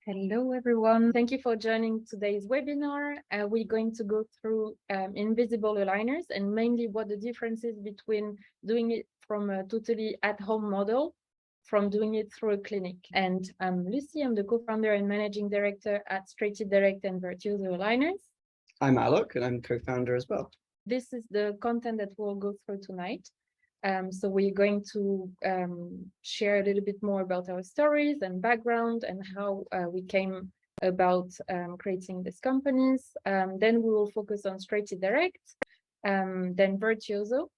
Hello, everyone. Thank you for joining today's webinar. We're going to go through invisible aligners and mainly what the difference is between doing it from a totally at-home model from doing it through a clinic. And I'm Lucie. I'm the co-founder and managing director at Straight Direct and Virtuoso Aligners. I'm Aalok, and I'm co-founder as well. This is the content that we'll go through tonight. So we're going to share a little bit more about our stories and background and how we came about creating these companies. Then we will focus on Straight Direct, then Virtuoso.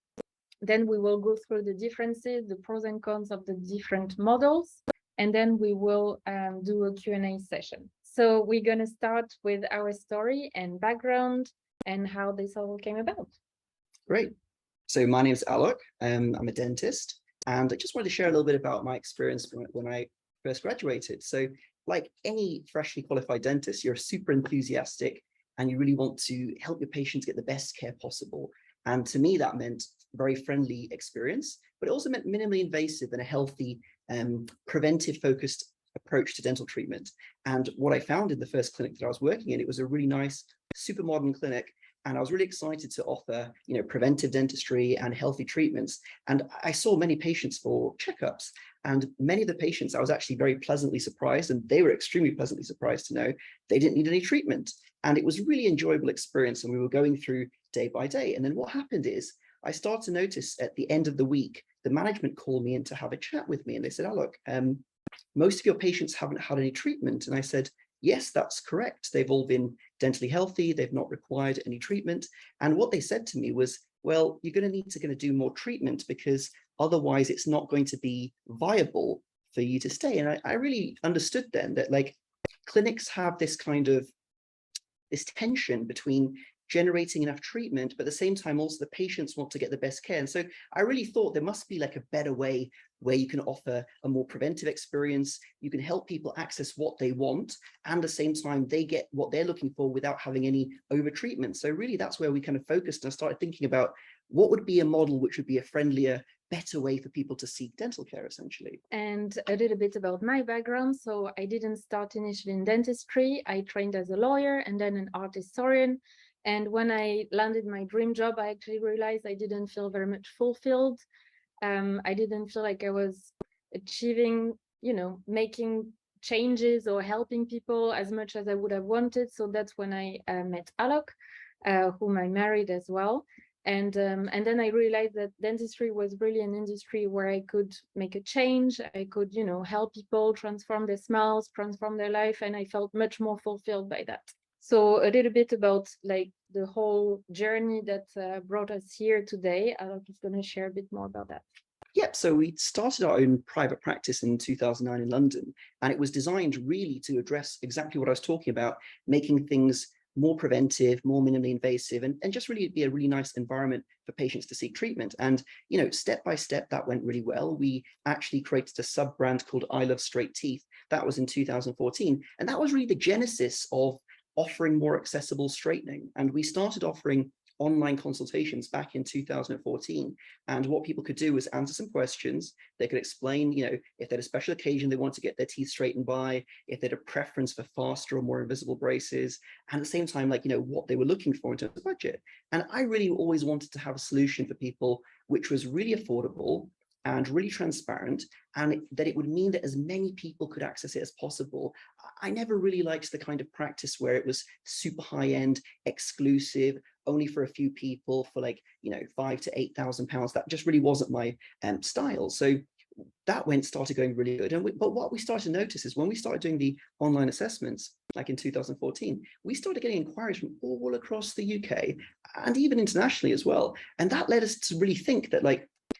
Then we will go through the differences, the pros and cons of the different models. And then we will do a Q&A session. So we're going to start with our story and background and how this all came about. Great. So my name is Aalok. I'm a dentist, and I just wanted to share a little bit about my experience when I first graduated. So like any freshly qualified dentist, you're super enthusiastic and you really want to help your patients get the best care possible. And to me, that meant very friendly experience, but it also meant minimally invasive and a healthy, preventive focused approach to dental treatment. And what I found in the first clinic that I was working in, it was a really nice, super modern clinic. And I was really excited to offer, preventive dentistry and healthy treatments. And I saw many patients for checkups. And many of the patients, I was actually very pleasantly surprised, and they were extremely pleasantly surprised to know they didn't need any treatment. And it was a really enjoyable experience. And we were going through day by day. And then what happened is I started to notice at the end of the week, the management called me in to have a chat with me. And they said, "Oh, look, most of your patients haven't had any treatment." And I said, "Yes, that's correct. They've all been dentally healthy. They've not required any treatment." And what they said to me was, "Well, you're going to need to do more treatment because otherwise it's not going to be viable for you to stay." And I really understood then that like clinics have this kind of this tension between generating enough treatment, but at the same time, also the patients want to get the best care. And so I really thought there must be like a better way where you can offer a more preventive experience. You can help people access what they want, and at the same time, they get what they're looking for without having any over treatment. So really, that's where we kind of focused and I started thinking about what would be a model which would be a friendlier, better way for people to seek dental care, essentially. And a little bit about my background. So I didn't start initially in dentistry. I trained as a lawyer and then an art historian. And when I landed my dream job, I actually realized I didn't feel very much fulfilled. I didn't feel like I was achieving, making changes or helping people as much as I would have wanted. So that's when I met Aalok, whom I married as well. And then I realized that dentistry was really an industry where I could make a change. I could, help people transform their smiles, transform their life. And I felt much more fulfilled by that. So a little bit about like the whole journey that brought us here today. Aalok is going to share a bit more about that. Yep, so we started our own private practice in 2009 in London, and it was designed really to address exactly what I was talking about, making things more preventive, more minimally invasive, and just really be a really nice environment for patients to seek treatment. And, step by step, that went really well. We actually created a sub-brand called I Love Straight Teeth. That was in 2014. And that was really the genesis of offering more accessible straightening. And we started offering online consultations back in 2014. And what people could do was answer some questions. They could explain, if they had a special occasion they want to get their teeth straightened by, if they had a preference for faster or more invisible braces, and at the same time, what they were looking for in terms of budget. And I really always wanted to have a solution for people which was really affordable and really transparent, and that it would mean that as many people could access it as possible. I never really liked the kind of practice where it was super high-end, exclusive, only for a few people for £5,000 to £8,000. That just really wasn't my style. So that started going really good. But what we started to notice is when we started doing the online assessments, like in 2014, we started getting inquiries from all across the UK and even internationally as well. And that led us to really think that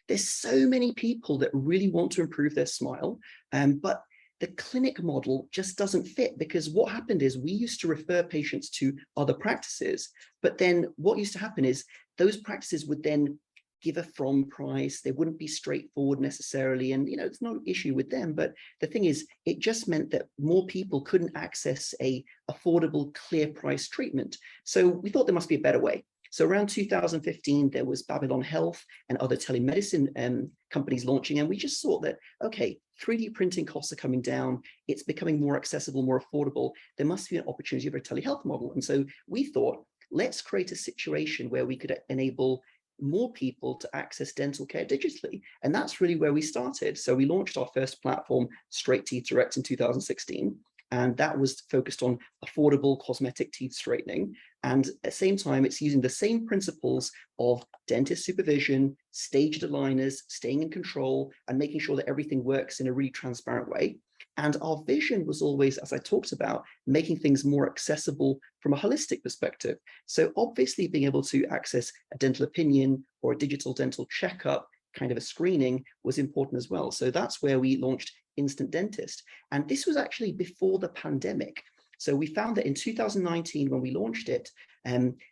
there's so many people that really want to improve their smile, but the clinic model just doesn't fit, because what happened is we used to refer patients to other practices, but then what used to happen is those practices would then give a from price. They wouldn't be straightforward necessarily. And, it's not an issue with them. But the thing is, it just meant that more people couldn't access a affordable, clear price treatment. So we thought there must be a better way. So around 2015, there was Babylon Health and other telemedicine companies launching, and we just thought that, okay, 3D printing costs are coming down, it's becoming more accessible, more affordable, there must be an opportunity for a telehealth model. And so we thought, let's create a situation where we could enable more people to access dental care digitally. And that's really where we started. So we launched our first platform, Straight Teeth Direct, in 2016. And that was focused on affordable cosmetic teeth straightening. And at the same time, it's using the same principles of dentist supervision, staged aligners, staying in control, and making sure that everything works in a really transparent way. And our vision was always, as I talked about, making things more accessible from a holistic perspective. So obviously being able to access a dental opinion or a digital dental checkup, kind of a screening, was important as well. So that's where we launched Instant Dentist. And this was actually before the pandemic. So we found that in 2019, when we launched it,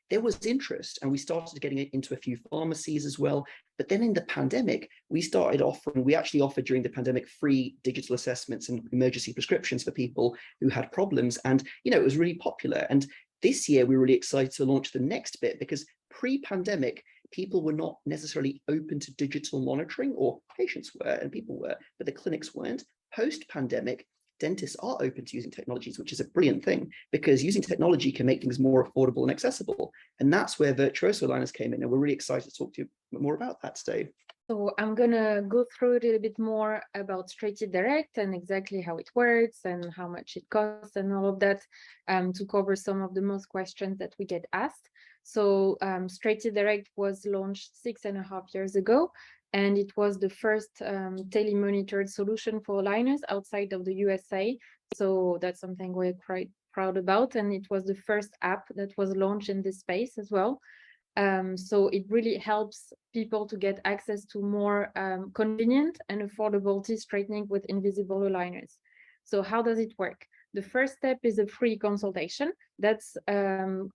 there was interest, and we started getting it into a few pharmacies as well. But then in the pandemic, we actually offered during the pandemic free digital assessments and emergency prescriptions for people who had problems. And, it was really popular. And this year, we were really excited to launch the next bit, because pre-pandemic, people were not necessarily open to digital monitoring, or patients were and people were, but the clinics weren't. Post-pandemic, dentists are open to using technologies, which is a brilliant thing, because using technology can make things more affordable and accessible. And that's where Virtuoso Aligners came in. And we're really excited to talk to you more about that today. So I'm gonna go through a little bit more about Straight Teeth Direct and exactly how it works and how much it costs and all of that, to cover some of the most questions that we get asked. So Straight Teeth Direct was launched 6.5 years ago, and it was the first telemonitored solution for aligners outside of the USA. So that's something we're quite proud about, and it was the first app that was launched in this space as well. So it really helps people to get access to more convenient and affordable teeth straightening with invisible aligners. So how does it work? The first step is a free consultation. That's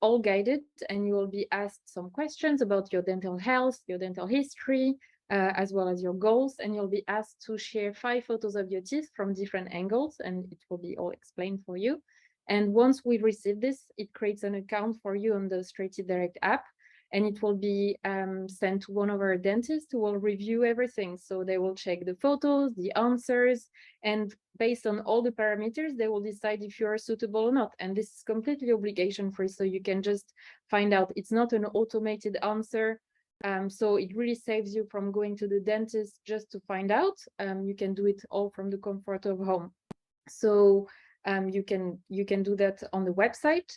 all guided, and you will be asked some questions about your dental health, your dental history, as well as your goals, and you'll be asked to share 5 photos of your teeth from different angles, and it will be all explained for you. And once we receive this, it creates an account for you on the Straight Teeth Direct app, and it will be sent to one of our dentists who will review everything. So they will check the photos, the answers, and based on all the parameters, they will decide if you are suitable or not. And this is completely obligation-free, so you can just find out. It's not an automated answer. So it really saves you from going to the dentist just to find out. You can do it all from the comfort of home. So you can do that on the website.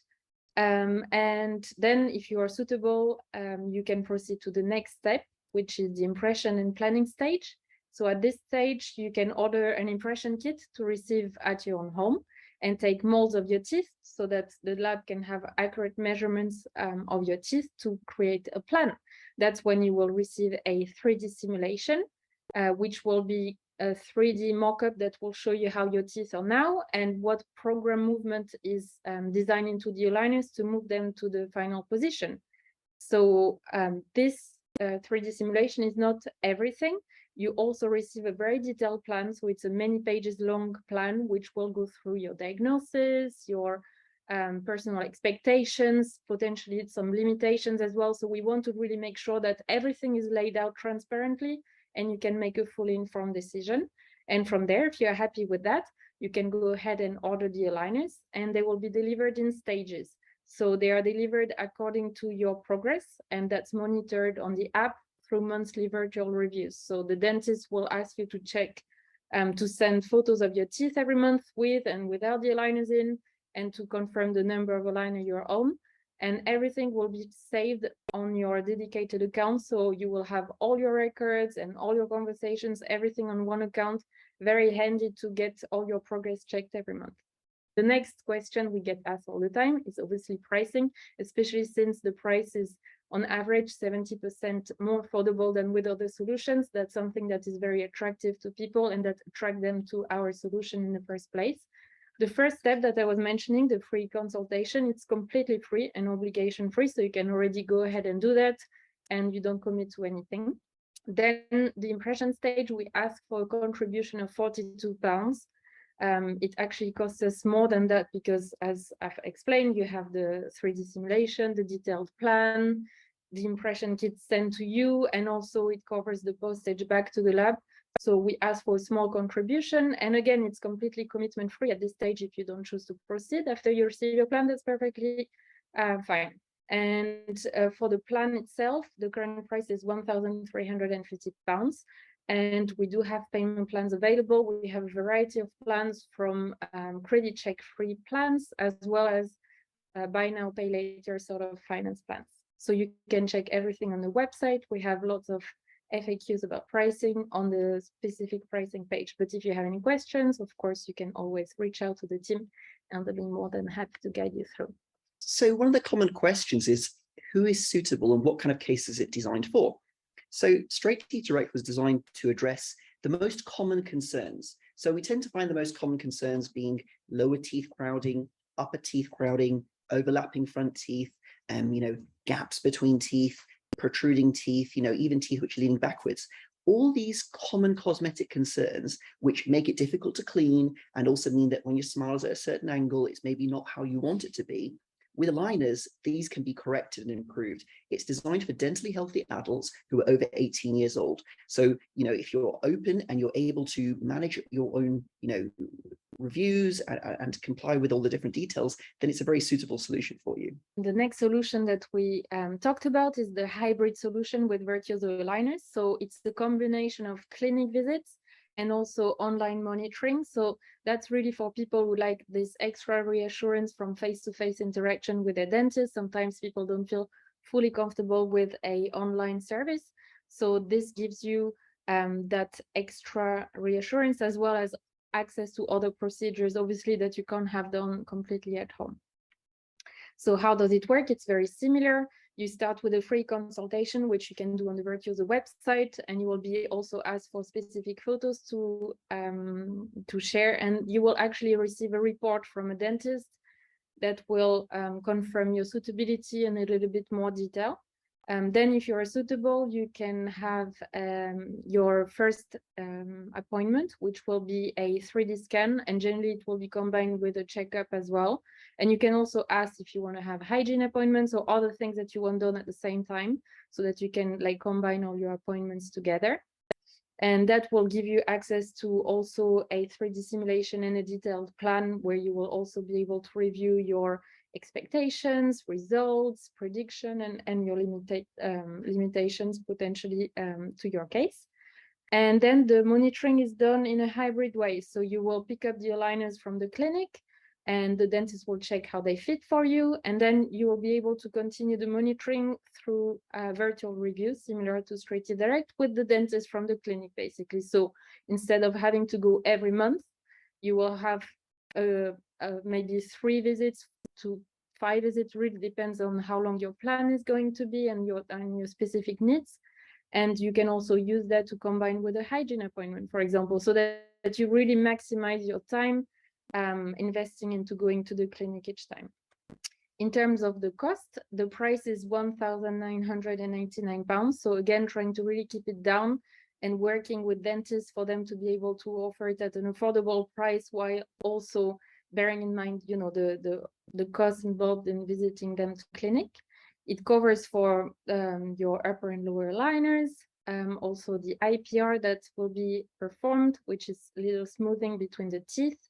And then if you are suitable, you can proceed to the next step, which is the impression and planning stage. So at this stage, you can order an impression kit to receive at your own home and take molds of your teeth so that the lab can have accurate measurements of your teeth to create a plan. That's when you will receive a 3D simulation, which will be a 3D mock-up that will show you how your teeth are now and what program movement is designed into the aligners to move them to the final position. So this 3D simulation is not everything. You also receive a very detailed plan. So it's a many pages long plan, which will go through your diagnosis, your personal expectations, potentially some limitations as well. So we want to really make sure that everything is laid out transparently and you can make a fully informed decision. And from there, if you're happy with that, you can go ahead and order the aligners, and they will be delivered in stages. So they are delivered according to your progress, and that's monitored on the app through monthly virtual reviews. So the dentist will ask you to check, to send photos of your teeth every month with and without the aligners in, and to confirm the number of aligners you're on. And everything will be saved on your dedicated account. So you will have all your records and all your conversations, everything on one account. Very handy to get all your progress checked every month. The next question we get asked all the time is obviously pricing, especially since the price is on average 70% more affordable than with other solutions. That's something that is very attractive to people and that attract them to our solution in the first place. The first step that I was mentioning, the free consultation, it's completely free and obligation free. So you can already go ahead and do that and you don't commit to anything. Then the impression stage, we ask for a contribution of £42. It actually costs us more than that because, as I've explained, you have the 3D simulation, the detailed plan, the impression kits sent to you, and also it covers the postage back to the lab. So we ask for a small contribution. And again, it's completely commitment free at this stage. If you don't choose to proceed after you receive your plan, that's perfectly fine. And for the plan itself, the current price is £1,350. And we do have payment plans available. We have a variety of plans, from credit check free plans, as well as buy now, pay later sort of finance plans. So you can check everything on the website. We have lots of FAQs about pricing on the specific pricing page. But if you have any questions, of course, you can always reach out to the team, and they'll be more than happy to guide you through. So one of the common questions is, who is suitable and what kind of case is it designed for? So Straight Teeth Direct was designed to address the most common concerns. So we tend to find the most common concerns being lower teeth crowding, upper teeth crowding, overlapping front teeth, gaps between teeth, protruding teeth, even teeth which are leaning backwards. All these common cosmetic concerns, which make it difficult to clean and also mean that when your smile is at a certain angle, it's maybe not how you want it to be. With aligners, these can be corrected and improved. It's designed for dentally healthy adults who are over 18 years old. So, if you're open and you're able to manage your own, reviews and comply with all the different details, then it's a very suitable solution for you. The next solution that we talked about is the hybrid solution with Virtuoso Aligners. So it's the combination of clinic visits and also online monitoring. So that's really for people who like this extra reassurance from face-to-face interaction with their dentist. Sometimes people don't feel fully comfortable with an online service. So this gives you that extra reassurance, as well as access to other procedures, obviously, that you can't have done completely at home. So how does it work? It's very similar. You start with a free consultation, which you can do on the Virtuoso website, and you will be also asked for specific photos to share, and you will actually receive a report from a dentist that will confirm your suitability in a little bit more detail. Then if you are suitable, you can have your first appointment, which will be a 3D scan, and generally it will be combined with a checkup as well. And you can also ask if you want to have hygiene appointments or other things that you want done at the same time, so that you can combine all your appointments together. And that will give you access to also a 3D simulation and a detailed plan, where you will also be able to review your expectations, results, prediction, and your limitations potentially to your case. And then the monitoring is done in a hybrid way. So you will pick up the aligners from the clinic, and the dentist will check how they fit for you. And then you will be able to continue the monitoring through virtual reviews, similar to Straight Teeth Direct, with the dentist from the clinic, basically. So instead of having to go every month, you will have maybe 3 visits to 5 visits, really depends on how long your plan is going to be and your specific needs. And you can also use that to combine with a hygiene appointment, for example, so that you really maximize your time investing into going to the clinic each time. In terms of the cost, the price is £1,999. So again, trying to really keep it down and working with dentists for them to be able to offer it at an affordable price, while also bearing in mind, the costs involved in visiting them to clinic. It covers for your upper and lower aligners, also the IPR that will be performed, which is a little smoothing between the teeth.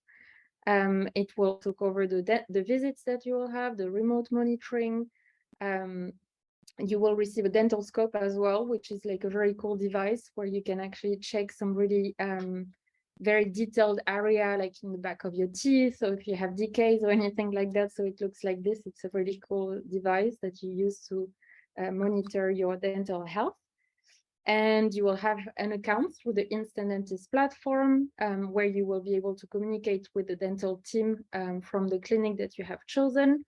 It will also cover the visits that you will have, the remote monitoring. You will receive a dental scope as well, which is like a very cool device where you can actually check some really very detailed area, like in the back of your teeth, so if you have decays or anything like that. So it looks like this. It's a really cool device that you use to monitor your dental health. And you will have an account through the Instant Dentist platform, where you will be able to communicate with the dental team from the clinic that you have chosen,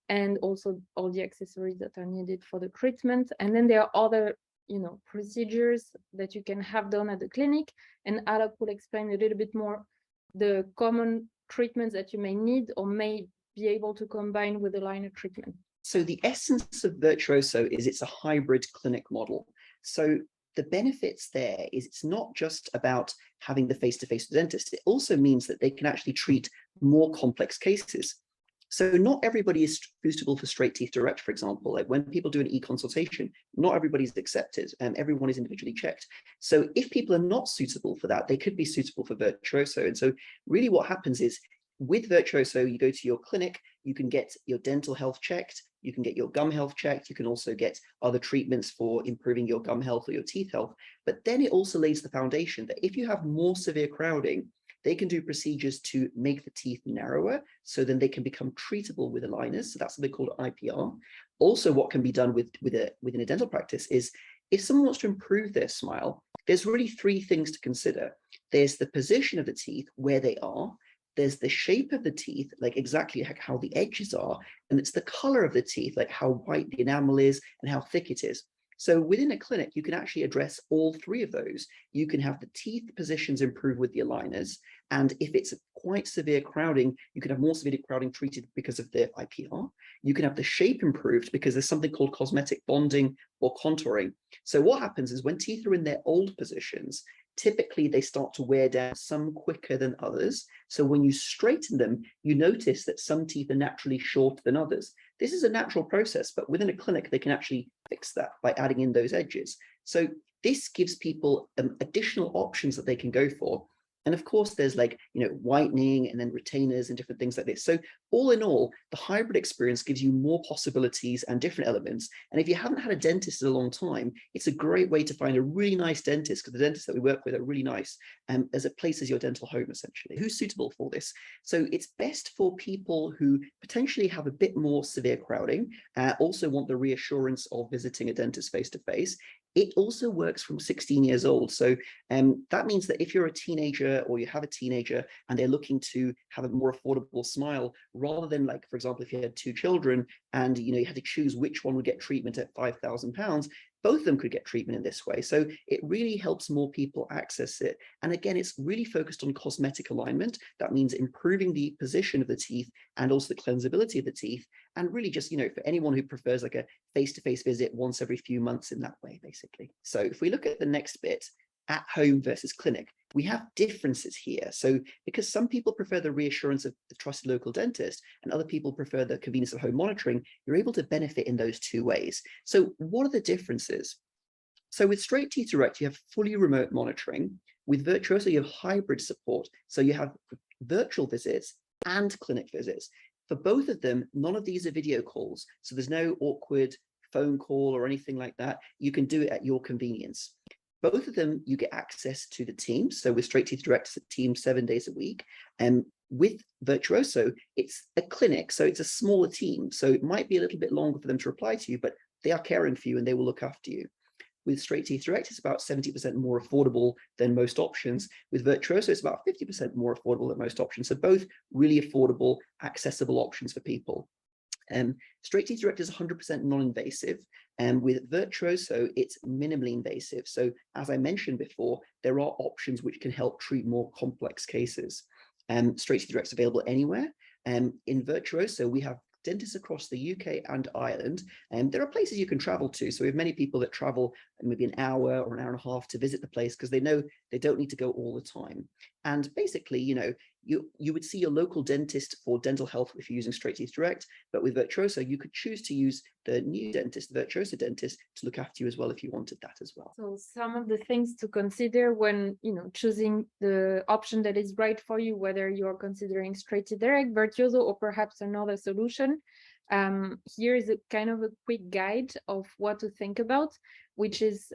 and also all the accessories that are needed for the treatment. And then there are other procedures that you can have done at the clinic, and Aalok will explain a little bit more the common treatments that you may need or may be able to combine with the aligner treatment. So the essence of Virtuoso is it's a hybrid clinic model. So the benefits there is it's not just about having the face-to-face dentist. It also means that they can actually treat more complex cases. So not everybody is suitable for straight teeth direct, for example. Like when people do an e-consultation, not everybody's accepted and everyone is individually checked. So if people are not suitable for that, they could be suitable for Virtuoso. And so really what happens is with Virtuoso, you go to your clinic, you can get your dental health checked, you can get your gum health checked, you can also get other treatments for improving your gum health or your teeth health. But then it also lays the foundation that if you have more severe crowding, they can do procedures to make the teeth narrower, so then they can become treatable with aligners. So that's something called IPR. Also, what can be done within a dental practice is if someone wants to improve their smile, there's really three things to consider. There's the position of the teeth, where they are. There's the shape of the teeth, like exactly how the edges are, and it's the color of the teeth, like how white the enamel is and how thick it is. So within a clinic, you can actually address all three of those. You can have the teeth positions improve with the aligners. And if it's quite severe crowding, you can have more severe crowding treated because of the IPR. You can have the shape improved because there's something called cosmetic bonding or contouring. So what happens is when teeth are in their old positions, typically they start to wear down, some quicker than others. So when you straighten them, you notice that some teeth are naturally shorter than others. This is a natural process, but within a clinic, they can actually fix that by adding in those edges. So this gives people additional options that they can go for. And of course, there's like, whitening and then retainers and different things like this. So all in all, the hybrid experience gives you more possibilities and different elements. And if you haven't had a dentist in a long time, it's a great way to find a really nice dentist, because the dentists that we work with are really nice, as it places your dental home, essentially. Who's suitable for this? So it's best for people who potentially have a bit more severe crowding, also want the reassurance of visiting a dentist face-to-face. It also works from 16 years old. So that means that if you're a teenager or you have a teenager and they're looking to have a more affordable smile, rather than, like, for example, if you had two children and you had to choose which one would get treatment at £5,000, both of them could get treatment in this way. So it really helps more people access it. And again, it's really focused on cosmetic alignment. That means improving the position of the teeth and also the cleansability of the teeth. And really just, for anyone who prefers like a face-to-face visit once every few months in that way, basically. So if we look at the next bit, at home versus clinic, we have differences here. So because some people prefer the reassurance of the trusted local dentist and other people prefer the convenience of home monitoring, you're able to benefit in those two ways. So what are the differences? So with Straight Teeth Direct, you have fully remote monitoring. With Virtuoso, you have hybrid support. So you have virtual visits and clinic visits. For both of them, none of these are video calls. So there's no awkward phone call or anything like that. You can do it at your convenience. Both of them, you get access to the team. So with Straight Teeth Direct, it's a team 7 days a week. And with Virtuoso, it's a clinic. So it's a smaller team. So it might be a little bit longer for them to reply to you, but they are caring for you and they will look after you. With Straight Teeth Direct, it's about 70% more affordable than most options. With Virtuoso, it's about 50% more affordable than most options. So both really affordable, accessible options for people. Straight Teeth Direct is 100% non-invasive, and with Virtuoso, it's minimally invasive. So as I mentioned before, there are options which can help treat more complex cases. Straight Teeth Direct is available anywhere. In Virtuoso, we have dentists across the UK and Ireland, and there are places you can travel to. So we have many people that travel maybe an hour or an hour and a half to visit the place because they know they don't need to go all the time. And basically, you would see your local dentist for dental health if you're using Straight Teeth Direct, but with Virtuoso, you could choose to use the new dentist, the Virtuoso dentist, to look after you as well if you wanted that as well. So some of the things to consider when choosing the option that is right for you, whether you are considering Straight Teeth Direct, Virtuoso, or perhaps another solution. Here is a kind of a quick guide of what to think about, which is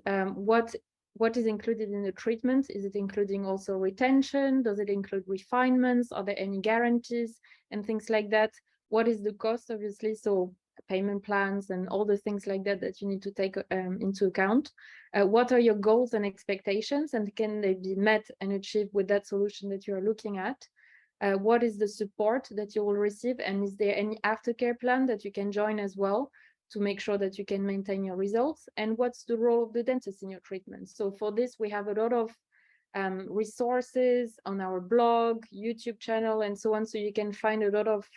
what is included in the treatment. Is it including also retention? Does it include refinements? Are there any guarantees and things like that? What is the cost, obviously? So payment plans and all the things like that that you need to take into account. What are your goals and expectations, and can they be met and achieved with that solution that you are looking at? What is the support that you will receive, and is there any aftercare plan that you can join as well to make sure that you can maintain your results? And what's the role of the dentist in your treatment? So for this, we have a lot of resources on our blog, YouTube channel, and so on. So you can find a lot of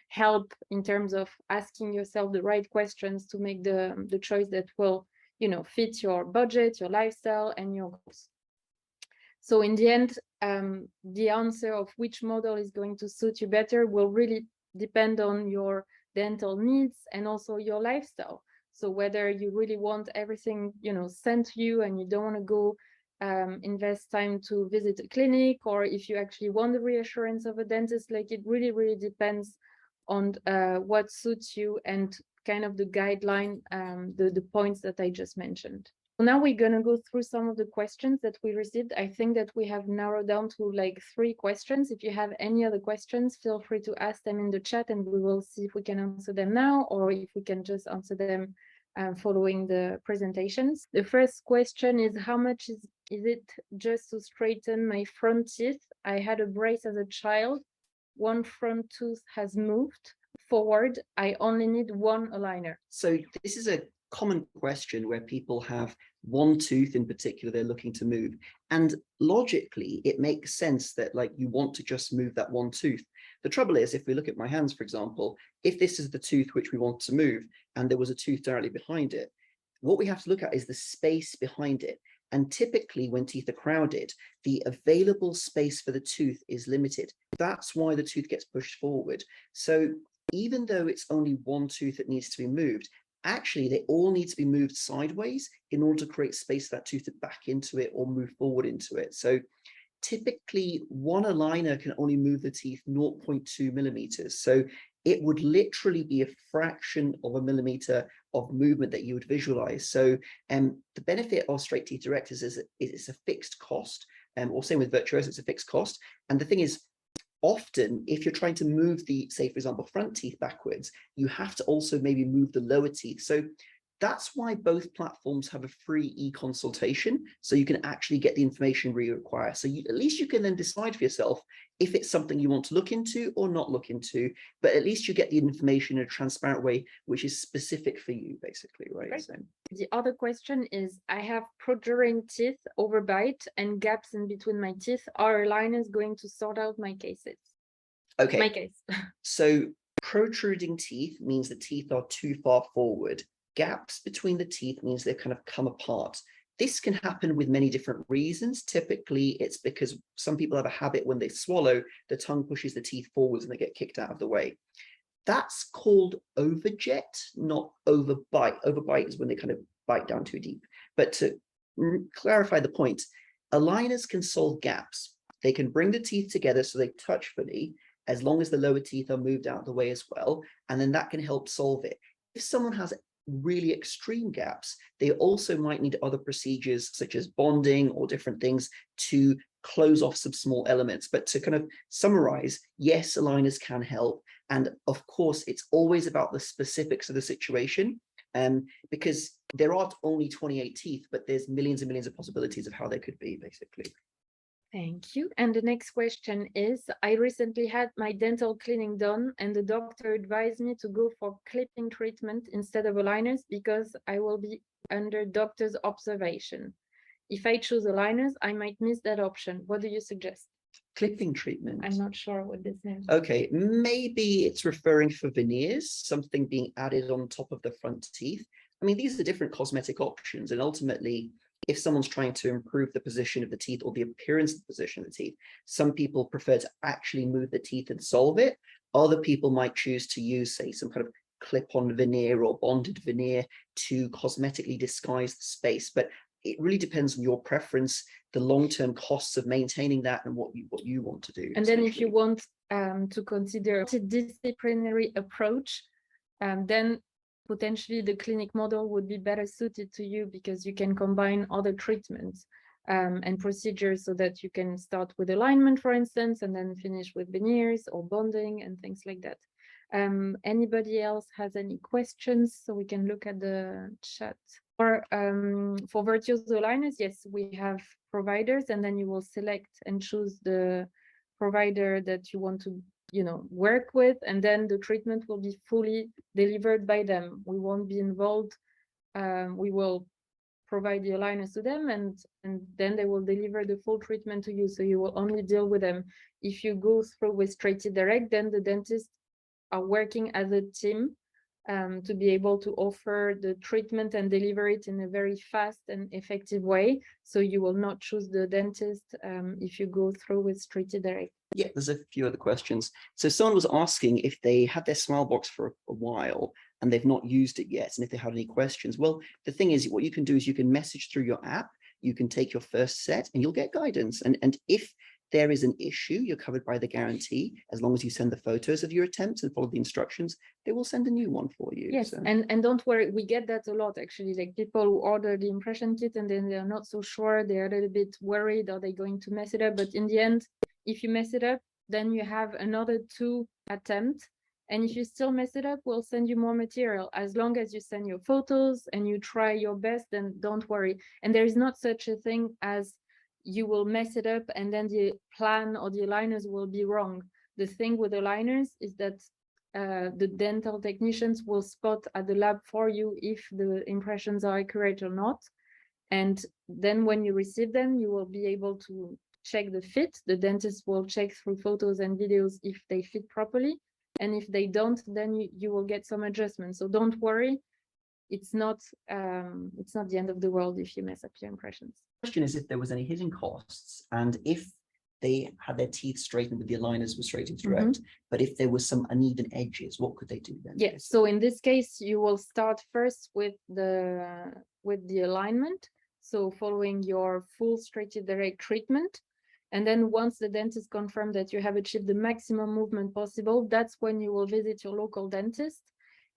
help in terms of asking yourself the right questions to make the choice that will, fit your budget, your lifestyle, and your goals. So in the end, the answer of which model is going to suit you better will really depend on your dental needs and also your lifestyle. So whether you really want everything, sent to you and you don't want to go invest time to visit a clinic, or if you actually want the reassurance of a dentist, like it really, really depends on what suits you and kind of the guideline, the points that I just mentioned. Now we're going to go through some of the questions that we received. I think that we have narrowed down to like 3 questions. If you have any other questions, feel free to ask them in the chat and we will see if we can answer them now or if we can just answer them following the presentations. The first question is, how much is it just to straighten my front teeth? I had a brace as a child. One front tooth has moved forward. I only need 1 aligner. So this is a common question where people have one tooth in particular they're looking to move, and logically it makes sense that like you want to just move that one tooth. The trouble is, if we look at my hands, for example, if this is the tooth which we want to move and there was a tooth directly behind it, what we have to look at is the space behind it. And typically when teeth are crowded, the available space for the tooth is limited. That's why the tooth gets pushed forward. So even though it's only one tooth that needs to be moved, actually they all need to be moved sideways in order to create space for that tooth to back into it or move forward into it. So typically 1 aligner can only move the teeth 0.2 millimeters. So it would literally be a fraction of a millimeter of movement that you would visualize. So the benefit of straight teeth directors is it's a fixed cost, or same with Virtuoso, it's a fixed cost. And the thing is, often if you're trying to move the, say for example, front teeth backwards, you have to also maybe move the lower teeth. So that's why both platforms have a free e-consultation, so you can actually get the information you require. So at least you can then decide for yourself if it's something you want to look into or not look into, but at least you get the information in a transparent way, which is specific for you, basically, right? Right. So the other question is, I have protruding teeth, overbite, and gaps in between my teeth. Are aligners going to sort out my cases? Okay. My case. So protruding teeth means the teeth are too far forward. Gaps between the teeth means they've kind of come apart. This can happen with many different reasons. Typically, it's because some people have a habit when they swallow, the tongue pushes the teeth forwards and they get kicked out of the way. That's called overjet, not overbite. Overbite is when they kind of bite down too deep. But to clarify the point, aligners can solve gaps. They can bring the teeth together so they touch fully, as long as the lower teeth are moved out of the way as well, and then that can help solve it. If someone has really extreme gaps, they also might need other procedures such as bonding or different things to close off some small elements. But to kind of summarize, yes, aligners can help. And of course, it's always about the specifics of the situation, because there aren't only 28 teeth, but there's millions and millions of possibilities of how they could be, basically. Thank you. And the next question is, I recently had my dental cleaning done and the doctor advised me to go for clipping treatment instead of aligners because I will be under doctor's observation. If I choose aligners, I might miss that option. What do you suggest? Clipping treatment? I'm not sure what this means. Okay, maybe it's referring for veneers, something being added on top of the front teeth. I mean, these are different cosmetic options, and ultimately, if someone's trying to improve the position of the teeth or the appearance of the position of the teeth, some people prefer to actually move the teeth and solve it. Other people might choose to use, say, some kind of clip-on veneer or bonded veneer to cosmetically disguise the space. But it really depends on your preference, the long-term costs of maintaining that, and what you want to do. And then if you want to consider a multidisciplinary approach, then potentially the clinic model would be better suited to you because you can combine other treatments and procedures so that you can start with alignment, for instance, and then finish with veneers or bonding and things like that. Anybody else has any questions? So we can look at the chat. Or for Virtuoso Aligners, yes, we have providers, and then you will select and choose the provider that you want to work with, and then the treatment will be fully delivered by them. We won't be involved. We will provide the aligners to them, and then they will deliver the full treatment to you, so you will only deal with them. If you go through with Straight Teeth Direct, then the dentists are working as a team to be able to offer the treatment and deliver it in a very fast and effective way. So you will not choose the dentist if you go through with Treaty Direct. Yeah, there's a few other questions. So someone was asking if they had their smile box for a while and they've not used it yet, and if they had any questions. Well, the thing is, what you can do is you can message through your app, you can take your first set and you'll get guidance. And if there is an issue, you're covered by the guarantee. As long as you send the photos of your attempts and follow the instructions, they will send a new one for you. Yes, so. and don't worry, we get that a lot actually, like people who order the impression kit and then they're not so sure, they're a little bit worried, are they going to mess it up? But in the end, if you mess it up, then you have another 2 attempts. And if you still mess it up, we'll send you more material. As long as you send your photos and you try your best, then don't worry. And there is not such a thing as you will mess it up and then the plan or the aligners will be wrong. The thing with aligners is that the dental technicians will spot at the lab for you if the impressions are accurate or not. And then when you receive them, you will be able to check the fit. The dentist will check through photos and videos if they fit properly. And if they don't, then you will get some adjustments. So don't worry. It's not the end of the world if you mess up your impressions. The question is if there was any hidden costs, and if they had their teeth straightened with the aligners were straight and direct, but if there was some uneven edges, what could they do then? Yeah, so in this case, you will start first with the alignment. So following your full straight to direct treatment. And then once the dentist confirms that you have achieved the maximum movement possible, that's when you will visit your local dentist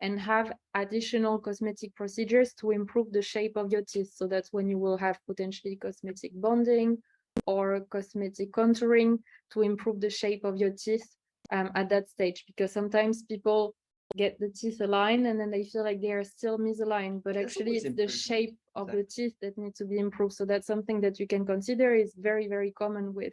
and have additional cosmetic procedures to improve the shape of your teeth. So that's when you will have potentially cosmetic bonding or cosmetic contouring to improve the shape of your teeth at that stage. Because sometimes people get the teeth aligned and then they feel like they are still misaligned, but actually it's the shape of the teeth that needs to be improved. So that's something that you can consider. Is very, very common with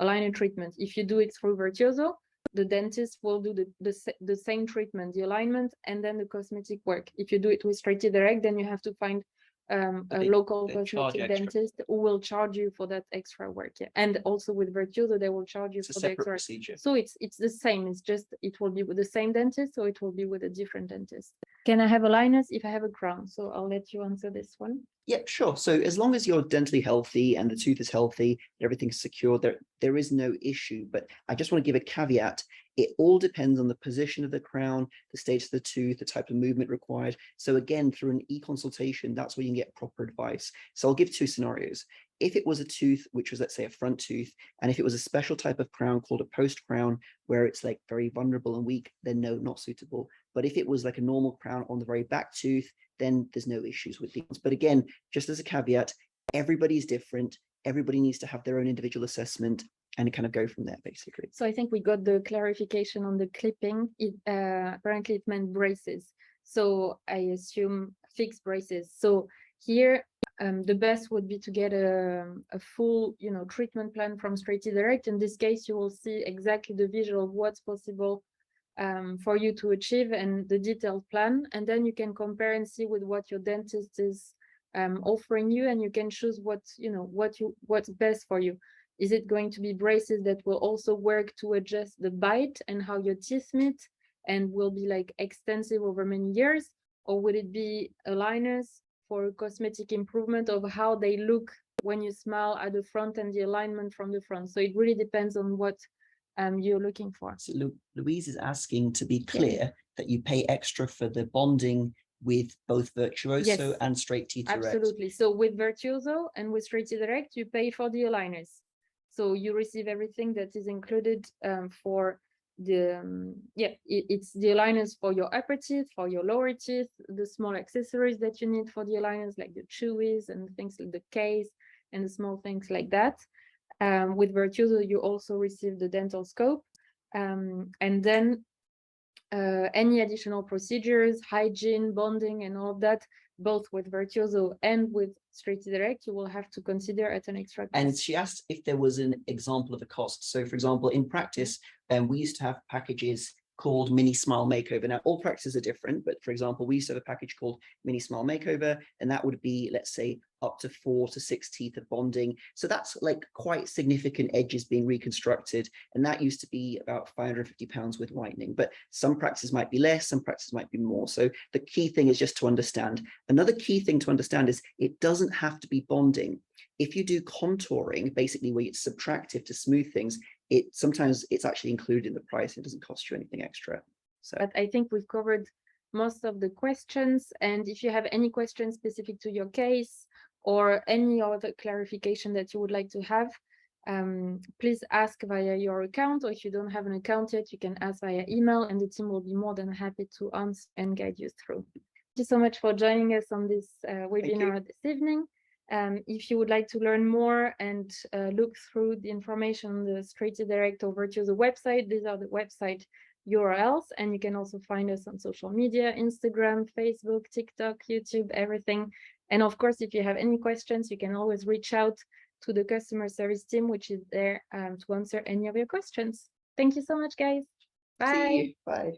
aligner treatment. If you do it through Virtuoso, the dentist will do the same treatment, the alignment, and then the cosmetic work. If you do it with Straight Direct, then you have to find a local cosmetic dentist who will charge you for that extra work. Yeah. And also with Virtuoso, they will charge you for the extra procedure. So it's the same. It's just it will be with the same dentist, or it will be with a different dentist. Can I have aligners if I have a crown? So I'll let you answer this one. Yeah, sure. So as long as you're dentally healthy and the tooth is healthy, everything's secure, there is no issue. But I just want to give a caveat. It all depends on the position of the crown, the stage of the tooth, the type of movement required. So again, through an e-consultation, that's where you can get proper advice. So I'll give 2 scenarios. If it was a tooth, which was, let's say, a front tooth, and if it was a special type of crown called a post crown, where it's like very vulnerable and weak, then no, not suitable. But if it was like a normal crown on the very back tooth, then there's no issues with these. But again, just as a caveat, everybody's different. Everybody needs to have their own individual assessment and kind of go from there, basically. So I think we got the clarification on the clipping. Apparently it meant braces. So I assume fixed braces. So here, the best would be to get a full, treatment plan from Straight Direct. In this case, you will see exactly the visual of what's possible for you to achieve and the detailed plan. And then you can compare and see with what your dentist is offering you, and you can choose what's best for you. Is it going to be braces that will also work to adjust the bite and how your teeth meet and will be like extensive over many years? Or would it be aligners for cosmetic improvement of how they look when you smile at the front and the alignment from the front? So it really depends on what you're looking for. So Louise is asking to be clear that you pay extra for the bonding with both Virtuoso and Straight Teeth Direct. Absolutely. So with Virtuoso and with Straight Teeth Direct, you pay for the aligners. So you receive everything that is included for the, it's the aligners for your upper teeth, for your lower teeth, the small accessories that you need for the aligners, like the chewies and things like the case and the small things like that. With Virtuoso, you also receive the dental scope. And then any additional procedures, hygiene, bonding, and all of that, both with Virtuoso and with Straight Direct, you will have to consider at an extra cost. And she asked if there was an example of a cost. So, for example, in practice, we used to have packages called Mini Smile Makeover. Now, all practices are different, but for example, we used to have a package called Mini Smile Makeover, and that would be, let's say, up to 4 to 6 teeth of bonding. So that's like quite significant edges being reconstructed. And that used to be about £550 with whitening, but some practices might be less, some practices might be more. So the key thing is just to understand. Another key thing to understand is it doesn't have to be bonding. If you do contouring, basically where it's subtractive to smooth things, sometimes it's actually included in the price. It doesn't cost you anything extra. So, but I think we've covered most of the questions. And if you have any questions specific to your case or any other clarification that you would like to have, please ask via your account, or if you don't have an account yet, you can ask via email, and the team will be more than happy to answer and guide you through. Thank you so much for joining us on this webinar this evening. If you would like to learn more and look through the information on the Straight Direct or Virtuoso website, these are the website URLs, and you can also find us on social media, Instagram, Facebook, TikTok, YouTube, everything. And of course, if you have any questions, you can always reach out to the customer service team, which is there to answer any of your questions. Thank you so much, guys. Bye. see you. Bye.